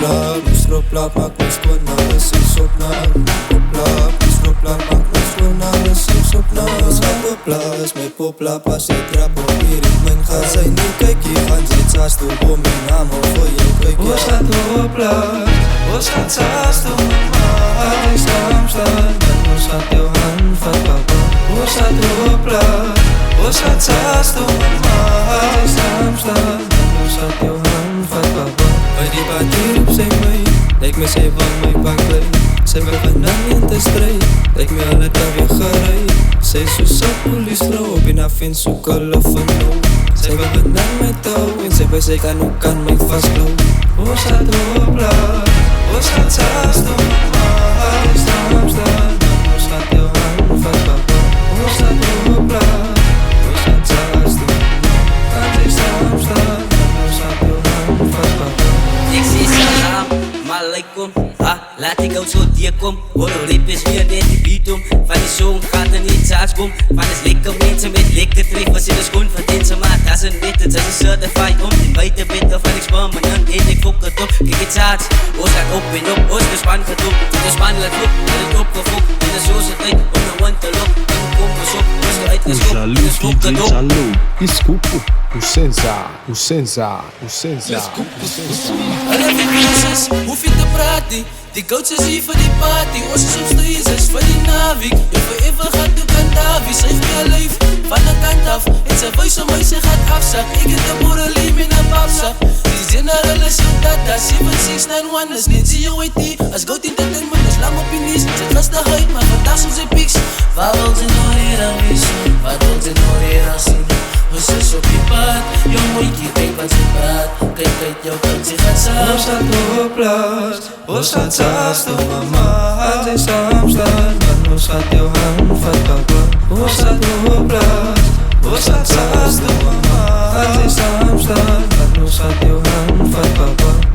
Stropla, maak my skoon, alles is op na Stropla, maak my skoon, alles is op na Ons gaan popla, is my popla, pas jy trap op hierdie myn Gaan sy nie kyk, hier gaan sy tsaas toe om my naam al voor jou kyk Ons gaan popla, ons gaan tsaas toe mama Hy staan, ons gaan jou hand vat papa Ons gaan popla, ons gaan tsaas toe mama Hy staan, ons gaan jou hand vat papa By die pad hier op sy my Lyk my sy wil my bang bly Sy begin dan in te stry Lyk my hulle daar weer gerei Sy soos a poliesvrou op en af en soek hulle van nou Sy begin dan my touw En sy by sy kan ook aan my vastblauw Ons gaat hopla Ons gaat saas doen mama Ons gaat jou hand vat papa Ons gaat hopla Ons gaat saas doen Ons gaat jou hand vat papa Ek sê salam, malaikum laat ek out so teekom Hoor rip is weer net die beat om Van die song gaat er niet saaks kom Van is lekker mense met lekker treffers In de schoen van tense maar dat is een wet Het is een certified om die buiten bitter Van ik spam en dan eet ik fok het op Kijk het saaks, ons gaat op en op Ons de span gaat op, de span laat op En het opgefokt, en de soos het uit Om de wind te lok, en de kom pas op Ons de uitgeskopt, en de smok het op Desculpa, o Senza Hulle weet Jesus, hoef jy te praat nie Die coach is hier vir die party Ons is op streezes vir die naweek Jy forever gaat toe kan Davie Sy vir jou lyf van die kant af En sy vuist om my sy gaat afsak Ek het een boerelie met een papsak Die general is jou data 7691 is net see jou IT As goud entertainment is lang op die nies Sy trust die huid, maar vandag soms sy pieks Waar wil sy nou hier aan wees? Waar wil sy nou hier aan sien? Ons is op die pad, jou mooikie, kyk wat sy praat Kyk uit jou kant, sy gaat saam Ons gaat hopla, ons gaat saas toe mama Als jy saam staan, dan ons gaat jou hand vat papa Ons gaat hopla, ons gaat saas toe mama Als jy saam staan, dan ons gaat jou hand vat papa